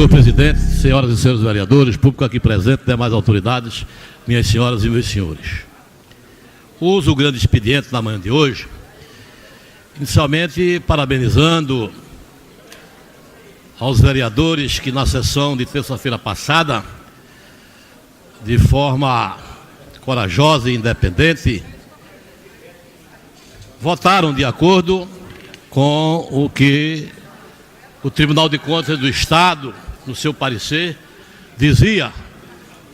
Senhor presidente, senhoras e senhores vereadores, público aqui presente, demais autoridades, minhas senhoras e meus senhores. Uso o grande expediente na manhã de hoje, inicialmente parabenizando aos vereadores que na sessão de terça-feira passada, de forma corajosa e independente, votaram de acordo com o que o Tribunal de Contas do Estado, no seu parecer, dizia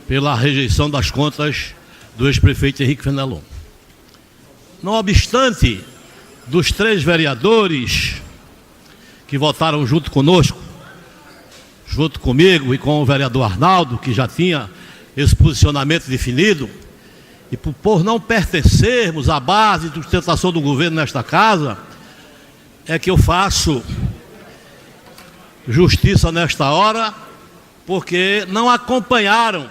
pela rejeição das contas do ex-prefeito Henrique Fenelon. Não obstante, dos 3 vereadores que votaram junto conosco, junto comigo e com o vereador Arnaldo, que já tinha esse posicionamento definido, e por não pertencermos à base de sustentação do governo nesta casa, é que eu faço justiça nesta hora, porque não acompanharam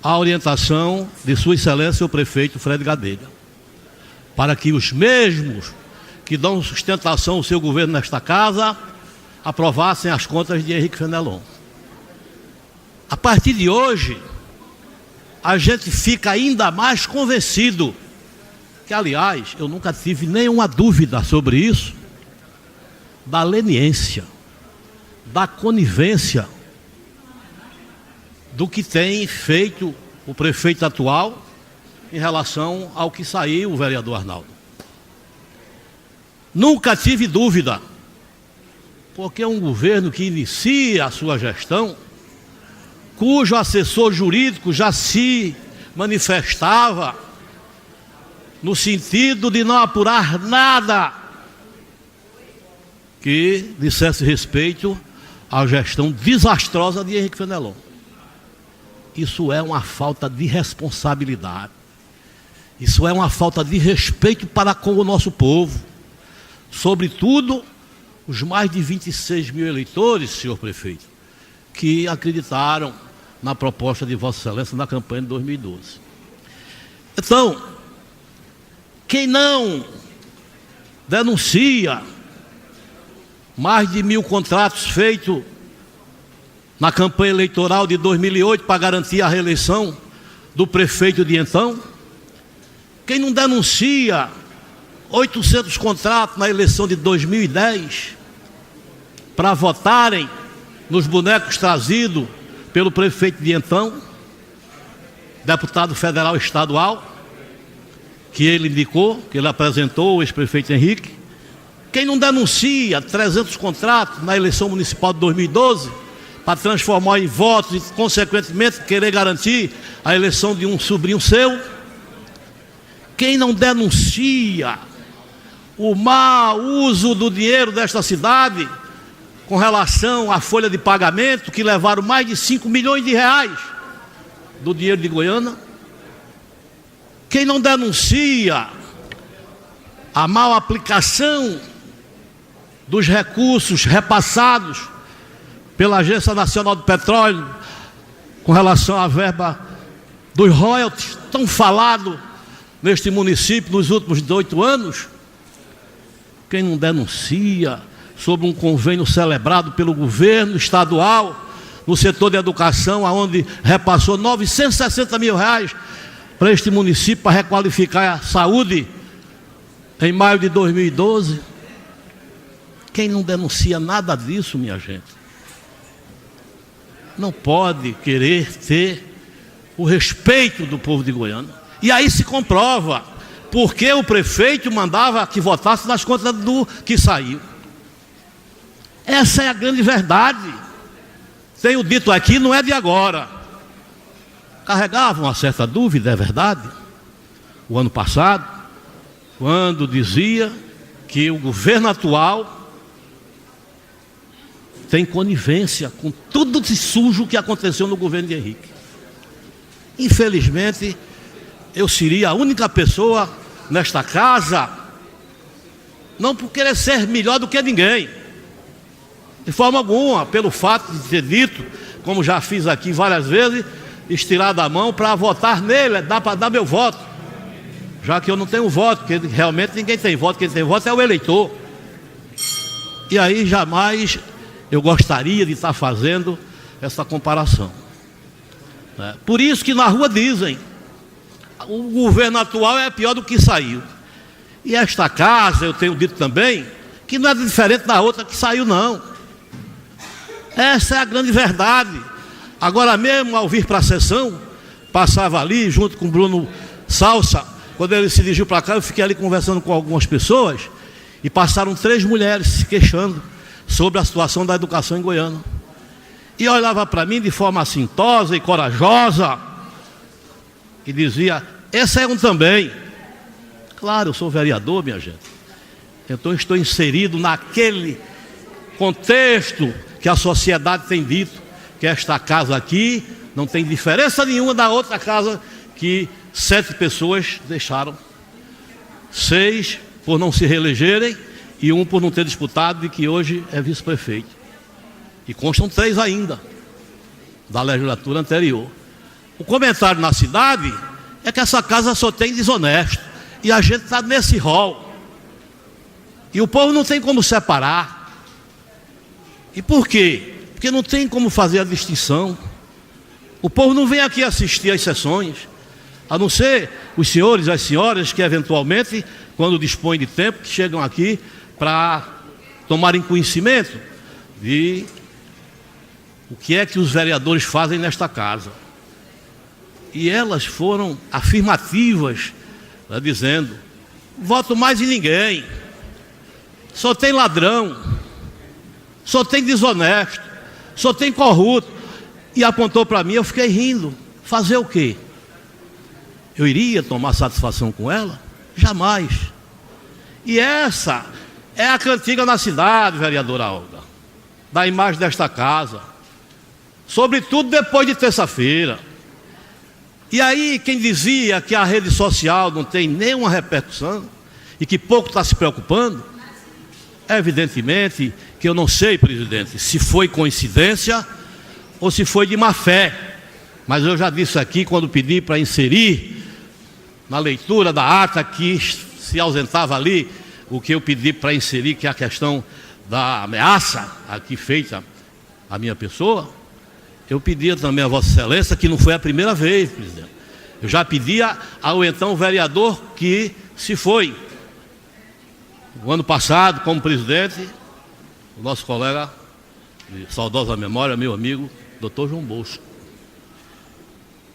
a orientação de Sua Excelência o prefeito Fred Gadelha, para que os mesmos que dão sustentação ao seu governo nesta casa aprovassem as contas de Henrique Fenelon. A partir de hoje, a gente fica ainda mais convencido que, aliás, eu nunca tive nenhuma dúvida sobre isso, da leniência, da conivência do que tem feito o prefeito atual em relação ao que saiu o vereador Arnaldo. Nunca tive dúvida, porque é um governo que inicia a sua gestão, cujo assessor jurídico já se manifestava no sentido de não apurar nada que dissesse respeito à gestão desastrosa de Henrique Fenelon. Isso é uma falta de responsabilidade. Isso é uma falta de respeito para com o nosso povo. Sobretudo, os mais de 26 mil eleitores, senhor prefeito, que acreditaram na proposta de Vossa Excelência na campanha de 2012. Então, quem não denuncia mais de 1000 contratos feitos na campanha eleitoral de 2008 para garantir a reeleição do prefeito de então, quem não denuncia 800 contratos na eleição de 2010 para votarem nos bonecos trazidos pelo prefeito de então, deputado federal estadual, que ele indicou, que ele apresentou, o ex-prefeito Henrique. Quem não denuncia 300 contratos na eleição municipal de 2012 para transformar em votos e, consequentemente, querer garantir a eleição de um sobrinho seu? Quem não denuncia o mau uso do dinheiro desta cidade com relação à folha de pagamento, que levaram mais de 5 milhões de reais do dinheiro de Goiânia? Quem não denuncia a mal aplicação dos recursos repassados pela Agência Nacional do Petróleo com relação à verba dos royalties, tão falado neste município nos últimos 18 anos? Quem não denuncia sobre um convênio celebrado pelo governo estadual no setor de educação, onde repassou 960 mil reais para este município para requalificar a saúde em maio de 2012? Quem não denuncia nada disso, minha gente, não pode querer ter o respeito do povo de Goiânia. E aí se comprova porque o prefeito mandava que votasse nas contas do que saiu. Essa é a grande verdade. Tenho dito aqui, não é de agora. Carregava uma certa dúvida, é verdade, o ano passado, quando dizia que o governo atual tem conivência com tudo de sujo que aconteceu no governo de Henrique. Infelizmente, eu seria a única pessoa nesta casa, não por querer ser melhor do que ninguém, de forma alguma, pelo fato de ter dito, como já fiz aqui várias vezes, estirado a mão para votar nele, dá para dar meu voto, já que eu não tenho voto, porque realmente ninguém tem voto, quem tem voto é o eleitor. E aí jamais eu gostaria de estar fazendo essa comparação. Por isso que na rua dizem, o governo atual é pior do que saiu. E esta casa, eu tenho dito também, que não é diferente da outra que saiu, não. Essa é a grande verdade. Agora mesmo, ao vir para a sessão, passava ali junto com o Bruno Salsa, quando ele se dirigiu para cá, eu fiquei ali conversando com algumas pessoas, e passaram 3 mulheres se queixando sobre a situação da educação em Goiânia. E olhava para mim de forma assintosa e corajosa, e dizia, esse é um também. Claro, eu sou vereador, minha gente. Então eu estou inserido naquele contexto que a sociedade tem dito, que esta casa aqui não tem diferença nenhuma da outra casa que 7 pessoas deixaram. 6 por não se reelegerem e 1 por não ter disputado e que hoje é vice-prefeito. E constam 3 ainda, da legislatura anterior. O comentário na cidade é que essa casa só tem desonesto. E a gente está nesse rol. E o povo não tem como separar. E por quê? Porque não tem como fazer a distinção. O povo não vem aqui assistir às sessões, a não ser os senhores e as senhoras que eventualmente, quando dispõem de tempo, que chegam aqui para tomarem conhecimento de o que é que os vereadores fazem nesta casa. E elas foram afirmativas, dizendo, voto mais em ninguém, só tem ladrão, só tem desonesto, só tem corrupto. E apontou para mim, eu fiquei rindo. Fazer o quê? Eu iria tomar satisfação com ela? Jamais. E essa é a cantiga na cidade, vereadora Olga, da imagem desta casa, sobretudo depois de terça-feira. E aí quem dizia que a rede social não tem nenhuma repercussão e que pouco está se preocupando, evidentemente que eu não sei, presidente, se foi coincidência ou se foi de má fé. Mas eu já disse aqui, quando pedi para inserir na leitura da ata que se ausentava ali, o que eu pedi para inserir, que é a questão da ameaça aqui feita à minha pessoa, eu pedia também a Vossa Excelência, que não foi a primeira vez, presidente. Eu já pedia ao então vereador que se foi, o ano passado, como presidente, o nosso colega de saudosa memória, meu amigo, Dr. João Bosco.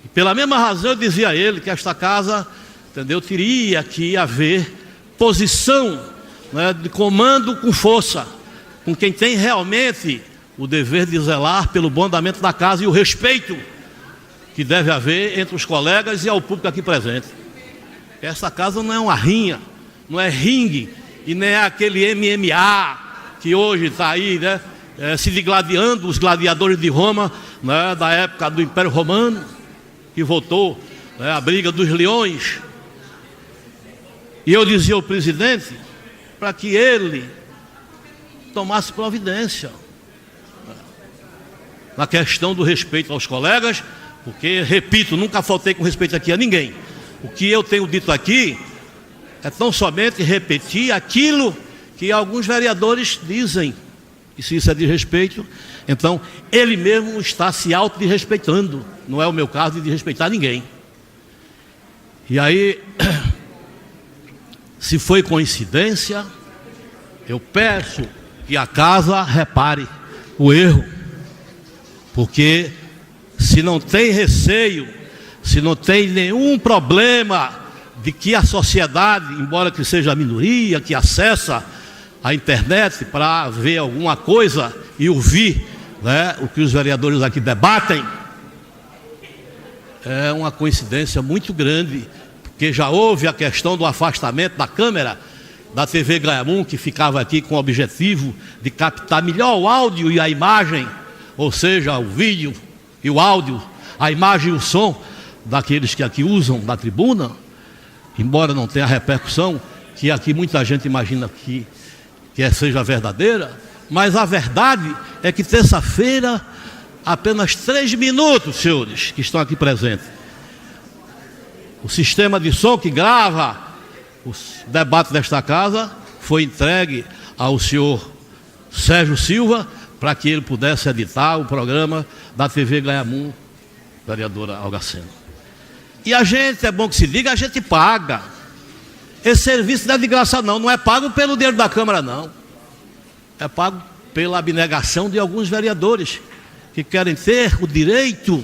E pela mesma razão eu dizia a ele que esta casa, entendeu, teria que haver posição, né, de comando com força, com quem tem realmente o dever de zelar pelo bom andamento da casa e o respeito que deve haver entre os colegas e ao público aqui presente. Essa casa não é uma rinha, não é ringue, e nem é aquele MMA que hoje está aí, né, se digladiando, os gladiadores de Roma, né, da época do Império Romano, que voltou, né, a briga dos leões. E eu dizia ao presidente para que ele tomasse providência na questão do respeito aos colegas, porque, repito, nunca faltei com respeito aqui a ninguém. O que eu tenho dito aqui é tão somente repetir aquilo que alguns vereadores dizem. E se isso é de respeito, então ele mesmo está se auto-desrespeitando. Não é o meu caso de respeitar ninguém. E aí, se foi coincidência, eu peço que a casa repare o erro. Porque se não tem receio, se não tem nenhum problema de que a sociedade, embora que seja a minoria, que acessa a internet para ver alguma coisa e ouvir, né, o que os vereadores aqui debatem, é uma coincidência muito grande, porque já houve a questão do afastamento da câmera da TV Gaiamum, que ficava aqui com o objetivo de captar melhor o áudio e a imagem, ou seja, o vídeo e o áudio, a imagem e o som daqueles que aqui usam da tribuna, embora não tenha repercussão, que aqui muita gente imagina que seja verdadeira, mas a verdade é que terça-feira, apenas 3 minutos, senhores, que estão aqui presentes, o sistema de som que grava os debates desta casa foi entregue ao senhor Sérgio Silva para que ele pudesse editar o programa da TV Ganhamun, vereadora Algacena. E a gente, é bom que se diga, a gente paga. Esse serviço não é de graça não, não é pago pelo dinheiro da Câmara não. É pago pela abnegação de alguns vereadores que querem ter o direito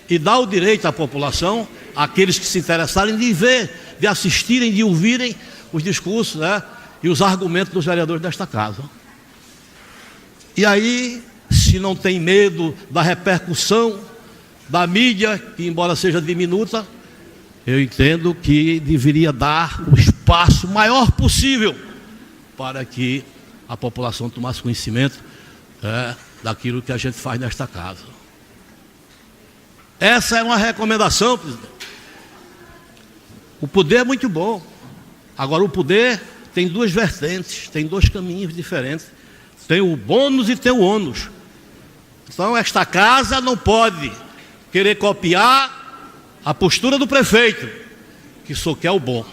e dar o direito à população, àqueles que se interessarem de ver, de assistirem, de ouvirem os discursos, né, e os argumentos dos vereadores desta casa. E aí, se não tem medo da repercussão da mídia, que embora seja diminuta, eu entendo que deveria dar o espaço maior possível para que a população tomasse conhecimento daquilo que a gente faz nesta casa. Essa é uma recomendação, presidente. O poder é muito bom. Agora, o poder tem duas vertentes, tem dois caminhos diferentes. Tem o bônus e tem o ônus. Então, esta casa não pode querer copiar a postura do prefeito, que só quer o bom.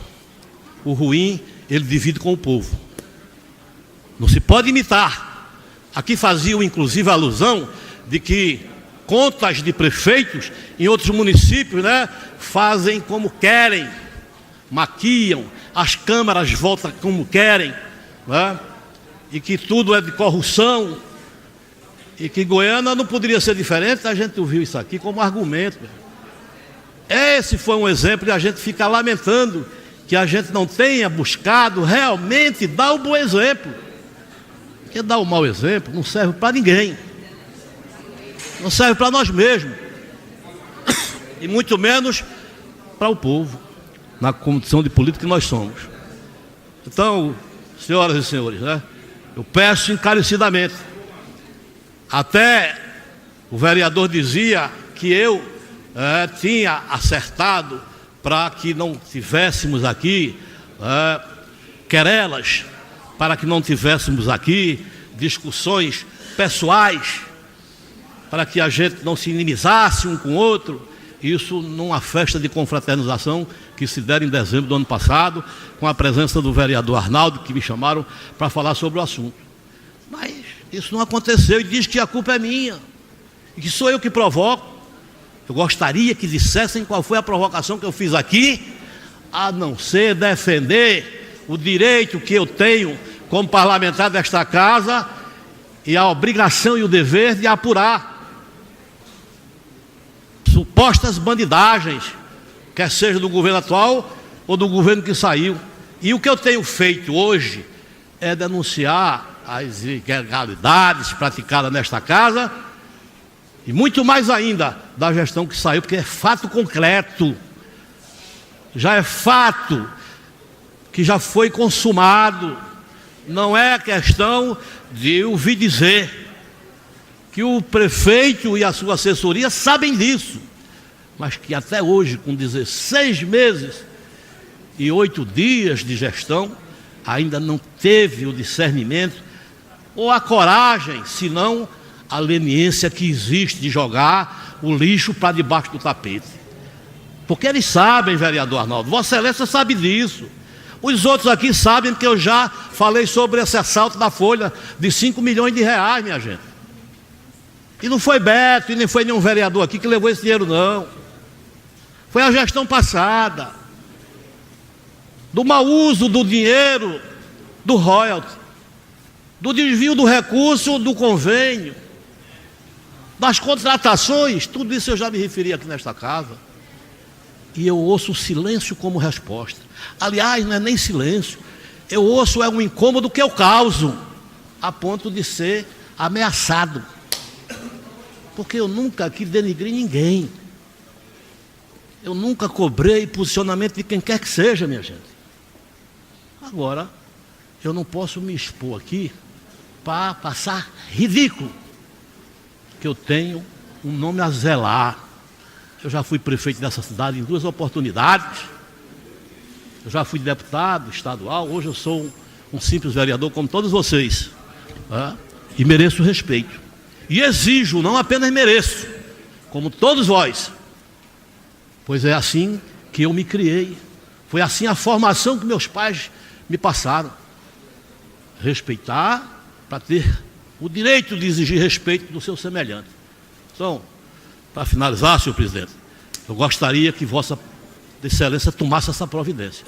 O ruim, ele divide com o povo. Não se pode imitar. Aqui faziam, inclusive, alusão de que contas de prefeitos em outros municípios, né, fazem como querem, maquiam, as câmaras votam como querem, né, e que tudo é de corrupção, e que Goiânia não poderia ser diferente. A gente ouviu isso aqui como argumento. Esse foi um exemplo, e a gente fica lamentando que a gente não tenha buscado realmente dar o bom exemplo. Porque dar o mau exemplo não serve para ninguém. Não serve para nós mesmos. E muito menos para o povo, na condição de político que nós somos. Então, senhoras e senhores, né, eu peço encarecidamente. Até o vereador dizia que eu tinha acertado para que não tivéssemos aqui querelas, para que não tivéssemos aqui discussões pessoais, para que a gente não se inimizasse um com o outro. Isso numa festa de confraternização que se deram em dezembro do ano passado, com a presença do vereador Arnaldo, que me chamaram para falar sobre o assunto. Mas isso não aconteceu, e diz que a culpa é minha, e que sou eu que provoco. Eu gostaria que dissessem qual foi a provocação que eu fiz aqui, a não ser defender o direito que eu tenho como parlamentar desta casa e a obrigação e o dever de apurar supostas bandidagens, quer seja do governo atual ou do governo que saiu. E o que eu tenho feito hoje é denunciar as ilegalidades praticadas nesta casa, e muito mais ainda da gestão que saiu, porque é fato concreto, já é fato que já foi consumado. Não é questão de ouvir dizer, que o prefeito e a sua assessoria sabem disso, mas que até hoje, com 16 meses e 8 dias de gestão, ainda não teve o discernimento ou a coragem, senão a leniência que existe de jogar o lixo para debaixo do tapete. Porque eles sabem, vereador Arnaldo, Vossa Excelência sabe disso. Os outros aqui sabem que eu já falei sobre esse assalto da Folha de 5 milhões de reais, minha gente. E não foi Beto, e nem foi nenhum vereador aqui que levou esse dinheiro, não. Foi a gestão passada. Do mau uso do dinheiro, do royalty, do desvio do recurso do convênio, das contratações, tudo isso eu já me referi aqui nesta casa. E eu ouço o silêncio como resposta. Aliás, não é nem silêncio. Eu ouço um incômodo que eu causo, a ponto de ser ameaçado. Porque eu nunca aqui denigri ninguém. Eu nunca cobrei posicionamento de quem quer que seja, minha gente. Agora, eu não posso me expor aqui para passar ridículo, que eu tenho um nome a zelar. Eu já fui prefeito dessa cidade em 2 oportunidades. Eu já fui deputado estadual. Hoje eu sou um simples vereador como todos vocês, e mereço respeito. E exijo, não apenas mereço, como todos vós, pois é assim que eu me criei, foi assim a formação que meus pais me passaram. Respeitar para ter o direito de exigir respeito do seu semelhante. Então, para finalizar, senhor presidente, eu gostaria que Vossa Excelência tomasse essa providência.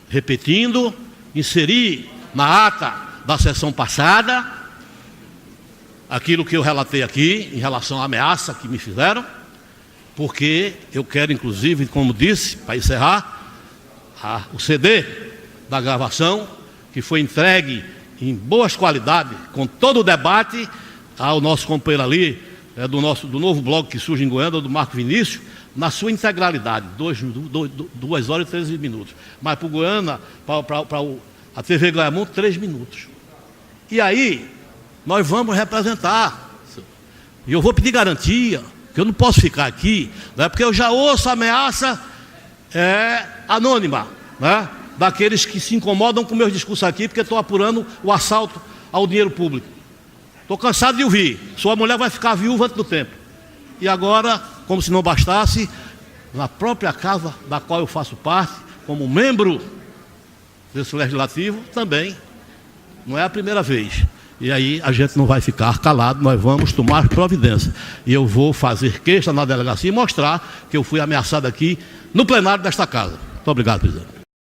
Repetindo, inserir na ata da sessão passada aquilo que eu relatei aqui em relação à ameaça que me fizeram, porque eu quero, inclusive, como disse, para encerrar, o CD da gravação, que foi entregue em boas qualidades, com todo o debate, ao nosso companheiro ali, do novo blog que surge em Goiânia, do Marco Vinícius, na sua integralidade, 2 horas e 13 minutos. Mas para o Goiânia, para a TV Goiamundo, 3 minutos. E aí, nós vamos representar. E eu vou pedir garantia, que eu não posso ficar aqui, né, porque eu já ouço ameaça anônima, né, daqueles que se incomodam com meus discursos aqui, porque estou apurando o assalto ao dinheiro público. Estou cansado de ouvir, sua mulher vai ficar viúva antes do tempo. E agora, como se não bastasse, na própria casa da qual eu faço parte, como membro desse legislativo, também não é a primeira vez. E aí a gente não vai ficar calado, nós vamos tomar providência. E eu vou fazer queixa na delegacia e mostrar que eu fui ameaçado aqui no plenário desta casa. Muito obrigado, presidente.